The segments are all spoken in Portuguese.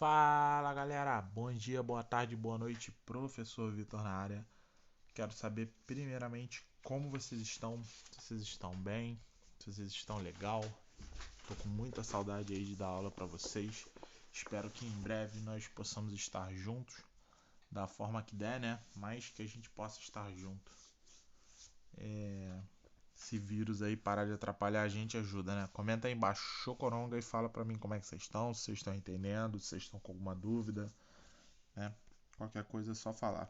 Fala galera, bom dia, boa tarde, boa noite, professor Vitor na área. Quero saber primeiramente como vocês estão, se vocês estão bem, se vocês estão legal. Tô com muita saudade aí de dar aula para vocês. Espero que em breve nós possamos estar juntos, da forma que der, né? Mas que a gente possa estar junto. Esse vírus aí parar de atrapalhar a gente ajuda, né? Comenta aí embaixo, Chocoronga, e fala pra mim como é que vocês estão, se vocês estão entendendo, se vocês estão com alguma dúvida, né? Qualquer coisa é só falar.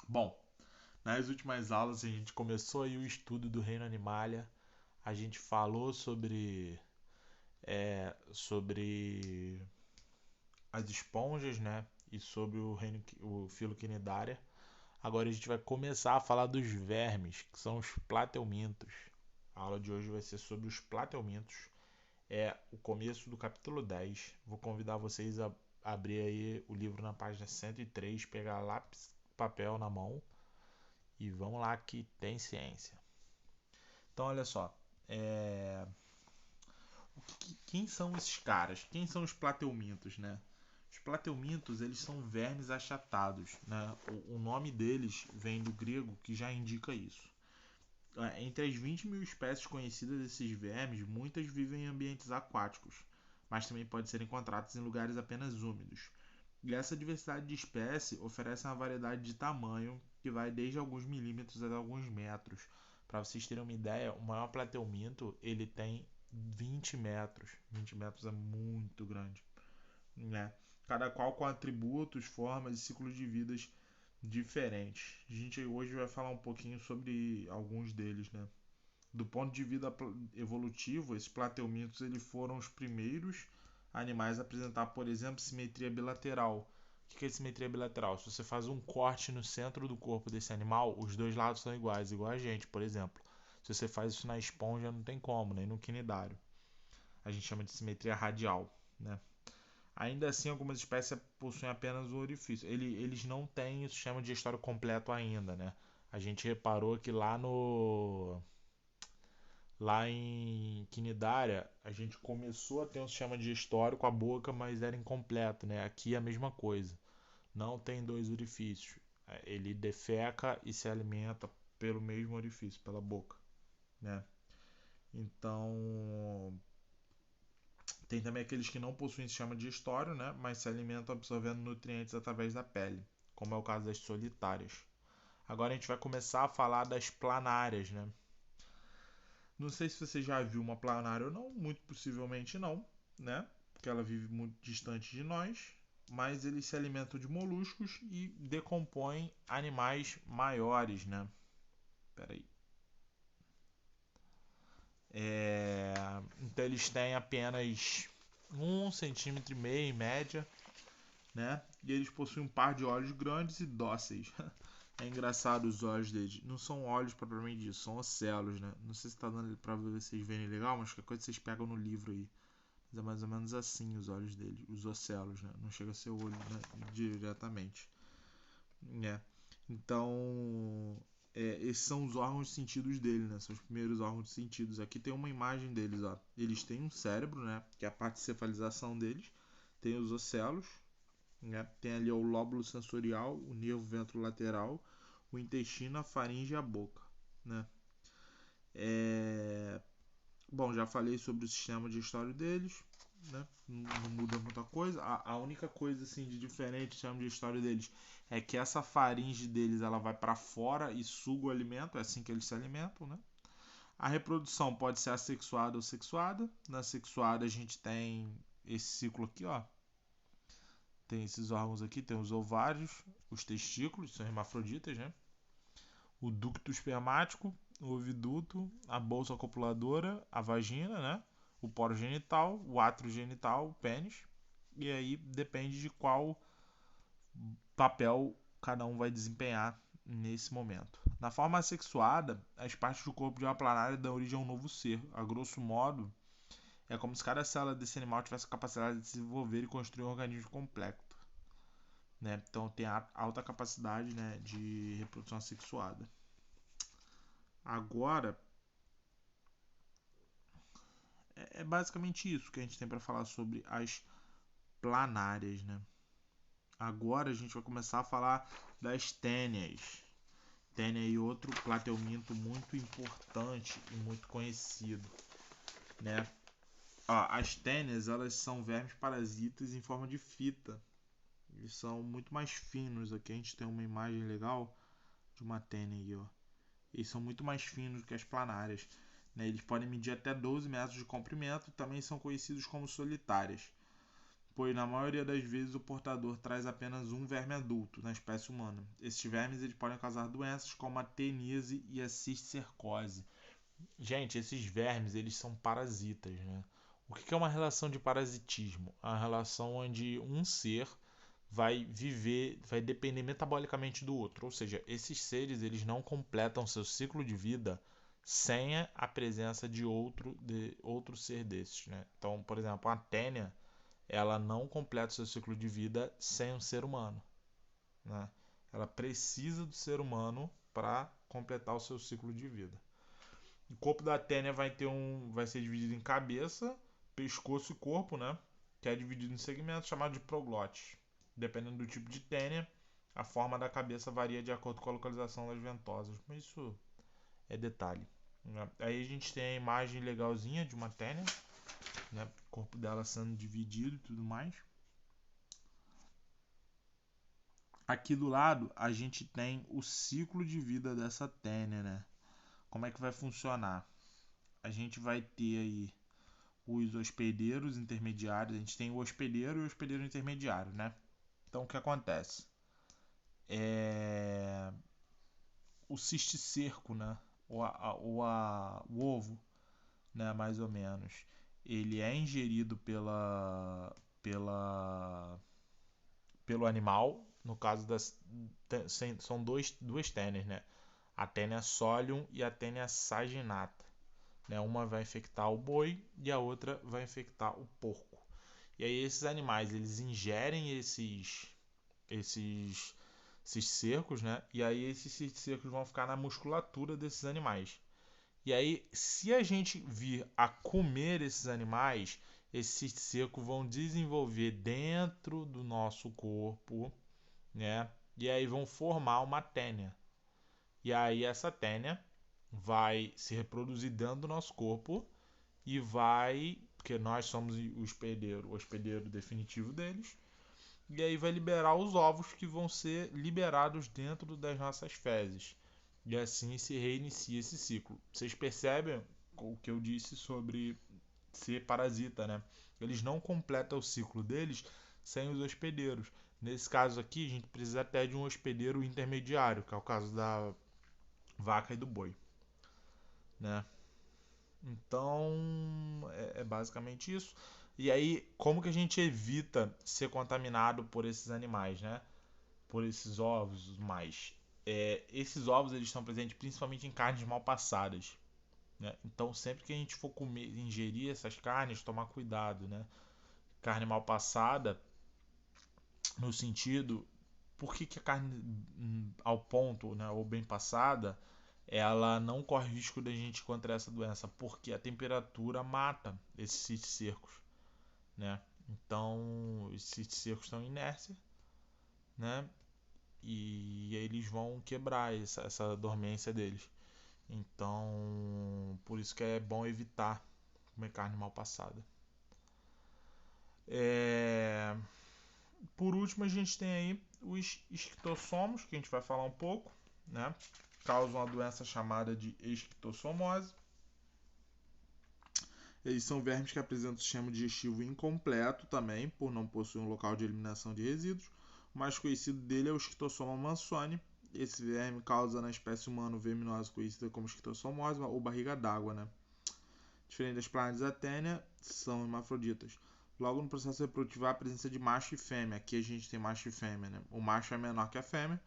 Bom, nas últimas aulas a gente começou aí o estudo do reino Animalia. A gente falou sobre as esponjas, né? E sobre o filo Quinidária. Agora a gente vai começar a falar dos vermes, que são os plateumintos. A aula de hoje vai ser sobre os plateumintos. É o começo do capítulo 10. Vou convidar vocês a abrir aí o livro na página 103, pegar lápis, papel na mão e vamos lá que tem ciência. Então, olha só. É... Quem são esses caras? Quem são os plateumintos, né? Os plateumintos, eles são vermes achatados, né? O nome deles vem do grego, que já indica isso. Entre as 20 mil espécies conhecidas desses vermes, muitas vivem em ambientes aquáticos, mas também podem ser encontradas em lugares apenas úmidos. E essa diversidade de espécie oferece uma variedade de tamanho que vai desde alguns milímetros até alguns metros. Para vocês terem uma ideia, o maior plateuminto ele tem 20 metros. 20 metros é muito grande, né? Cada qual com atributos, formas e ciclos de vidas diferentes. A gente hoje vai falar um pouquinho sobre alguns deles, né? Do ponto de vista evolutivo, esses plateumintos eles foram os primeiros animais a apresentar, por exemplo, simetria bilateral. O que é simetria bilateral? Se você faz um corte no centro do corpo desse animal, os dois lados são iguais, igual a gente, por exemplo. Se você faz isso na esponja, não tem como, nem no quinidário. A gente chama de simetria radial, né? Ainda assim, algumas espécies possuem apenas um orifício. Eles não têm o sistema digestório completo ainda, né? A gente reparou que lá em Quinidária, a gente começou a ter um sistema digestório com a boca, mas era incompleto, né? Aqui é a mesma coisa. Não tem dois orifícios. Ele defeca e se alimenta pelo mesmo orifício, pela boca, né? Então, tem também aqueles que não possuem sistema digestório, né? Mas se alimentam absorvendo nutrientes através da pele, como é o caso das solitárias. Agora a gente vai começar a falar das planárias, né? Não sei se você já viu uma planária ou não, muito possivelmente não, né? Porque ela vive muito distante de nós, mas eles se alimentam de moluscos e decompõem animais maiores, né? Pera aí. Então eles têm apenas 1,5 cm em média, né? E eles possuem um par de olhos grandes e dóceis. É engraçado os olhos deles. Não são olhos propriamente disso, são ocelos, né? Não sei se tá dando pra vocês verem legal, mas qualquer coisa vocês pegam no livro aí. Mas é mais ou menos assim os olhos dele, os ocelos, né? Não chega a ser o olho, né, diretamente. É. Então, esses são os órgãos de sentidos dele, né? São os primeiros órgãos de sentidos. Aqui tem uma imagem deles, ó. Eles têm um cérebro, né? Que é a parte de cefalização deles. Tem os ocelos, né? Tem ali ó, o lóbulo sensorial, o nervo ventrolateral, o intestino, a faringe e a boca, né? É... Bom, já falei sobre o sistema digestório deles, né? Não muda muita coisa. A única coisa assim de diferente do sistema digestório deles é que essa faringe deles ela vai para fora e suga o alimento, é assim que eles se alimentam, né? A reprodução pode ser assexuada ou sexuada. Na sexuada a gente tem esse ciclo aqui, ó. Tem esses órgãos aqui, tem os ovários, os testículos, são hermafroditas, né? O ducto espermático, o oviduto, a bolsa copuladora, a vagina, né? O poro genital, o átrio genital, o pênis. E aí depende de qual papel cada um vai desempenhar nesse momento. Na forma assexuada, as partes do corpo de uma planária dão origem a um novo ser. A grosso modo, é como se cada célula desse animal tivesse a capacidade de desenvolver e construir um organismo completo, né? Então tem alta capacidade, né, de reprodução assexuada. Agora, é basicamente isso que a gente tem para falar sobre as planárias, né? Agora a gente vai começar a falar das tênias. Tênia é outro plateuminto muito importante e muito conhecido, né? Ó, as tênias, elas são vermes parasitas em forma de fita. Eles são muito mais finos. Aqui a gente tem uma imagem legal de uma tênia aí, ó. Eles são muito mais finos que as planárias, né? Eles podem medir até 12 metros de comprimento e também são conhecidos como solitárias, pois na maioria das vezes o portador traz apenas um verme adulto na espécie humana. Esses vermes eles podem causar doenças como a teníase e a cisticercose. Gente, esses vermes eles são parasitas, né? O que é uma relação de parasitismo? A relação onde um ser vai viver, vai depender metabolicamente do outro, ou seja, esses seres eles não completam seu ciclo de vida sem a presença de outro ser desses, né? Então, por exemplo, a tênia ela não completa o seu ciclo de vida sem um ser humano, né? Ela precisa do ser humano para completar o seu ciclo de vida. O corpo da tênia vai ser dividido em cabeça, pescoço e corpo, né? Que é dividido em segmentos chamados de proglotes. Dependendo do tipo de tênia, a forma da cabeça varia de acordo com a localização das ventosas, mas isso é detalhe, né? Aí a gente tem a imagem legalzinha de uma tênia, né? O corpo dela sendo dividido e tudo mais. Aqui do lado a gente tem o ciclo de vida dessa tênia, né? Como é que vai funcionar? A gente vai ter aí os hospedeiros intermediários. A gente tem o hospedeiro e o hospedeiro intermediário, né? Então o que acontece? O cisticerco, né? O ovo, né? Mais ou menos. Ele é ingerido pelo animal. No caso são duas tênias, né? A tênia solium e a tênia saginata, né? Uma vai infectar o boi e a outra vai infectar o porco. E aí esses animais eles ingerem esses cercos, né? E aí esses cercos vão ficar na musculatura desses animais. E aí, se a gente vir a comer esses animais, esses cercos vão desenvolver dentro do nosso corpo, né? E aí vão formar uma tênia. E aí essa tênia vai se reproduzir dentro do nosso corpo e vai, porque nós somos o hospedeiro definitivo deles, e aí vai liberar os ovos que vão ser liberados dentro das nossas fezes. E assim se reinicia esse ciclo. Vocês percebem o que eu disse sobre ser parasita, né? Eles não completam o ciclo deles sem os hospedeiros. Nesse caso aqui, a gente precisa até de um hospedeiro intermediário, que é o caso da vaca e do boi, né? Então, é basicamente isso. E aí, como que a gente evita ser contaminado por esses animais, né? Por esses ovos, mais. Esses ovos eles estão presentes principalmente em carnes mal passadas, né? Então, sempre que a gente for comer, ingerir essas carnes, tomar cuidado, né? Carne mal passada, no sentido, por que a carne ao ponto, né, ou bem passada, ela não corre risco da gente encontrar essa doença, porque a temperatura mata esses cercos, né? Então, esses cercos estão em inércia, né? E eles vão quebrar essa dormência deles. Então, por isso que é bom evitar comer carne mal passada. Por último, a gente tem aí os esquistossomos, que a gente vai falar um pouco, né? Causam uma doença chamada de esquistossomose. Eles são vermes que apresentam um sistema digestivo incompleto também, por não possuir um local de eliminação de resíduos. O mais conhecido dele é o Esquistossoma mansoni. Esse verme causa na espécie humana verminose conhecida como esquistossomose ou barriga d'água, né? Diferente das planas da tênia, são hermafroditas. Logo no processo reprodutivo há a presença de macho e fêmea. Aqui a gente tem macho e fêmea, né? O macho é menor que a fêmea.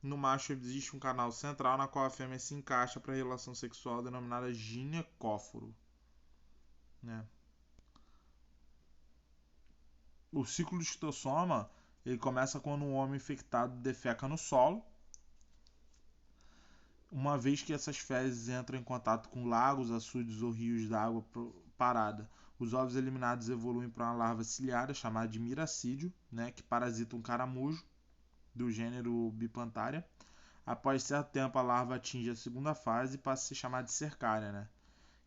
No macho existe um canal central na qual a fêmea se encaixa para a relação sexual denominada ginecóforo, né? O ciclo do esquistossoma ele começa quando um homem infectado defeca no solo, uma vez que essas fezes entram em contato com lagos, açudes ou rios d'água parada. Os ovos eliminados evoluem para uma larva ciliada chamada de miracídio, né, que parasita um caramujo do gênero Bipantaria. Após certo tempo, a larva atinge a segunda fase e passa a se chamar de cercária, né,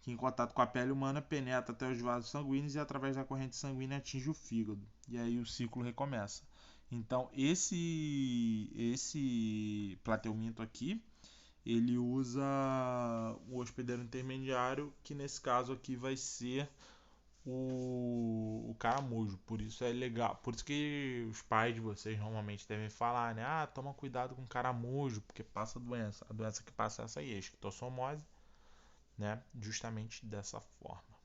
que em contato com a pele humana penetra até os vasos sanguíneos e através da corrente sanguínea atinge o fígado. E aí o ciclo recomeça. Então esse plateuminto aqui, ele usa o hospedeiro intermediário, que nesse caso aqui vai ser o caramujo. Por isso é legal. Por isso que os pais de vocês normalmente devem falar, né? Ah, toma cuidado com o caramujo, porque passa doença. A doença que passa é essa aí, a esquistossomose, né? Justamente dessa forma.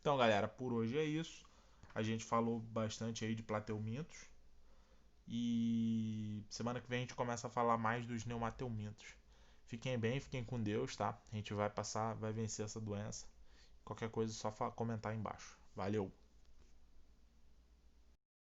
Então, galera, por hoje é isso. A gente falou bastante aí de plateumintos. E semana que vem a gente começa a falar mais dos neumateumintos. Fiquem bem, fiquem com Deus, tá? A gente vai passar, vai vencer essa doença. Qualquer coisa é só comentar aí embaixo. Valeu!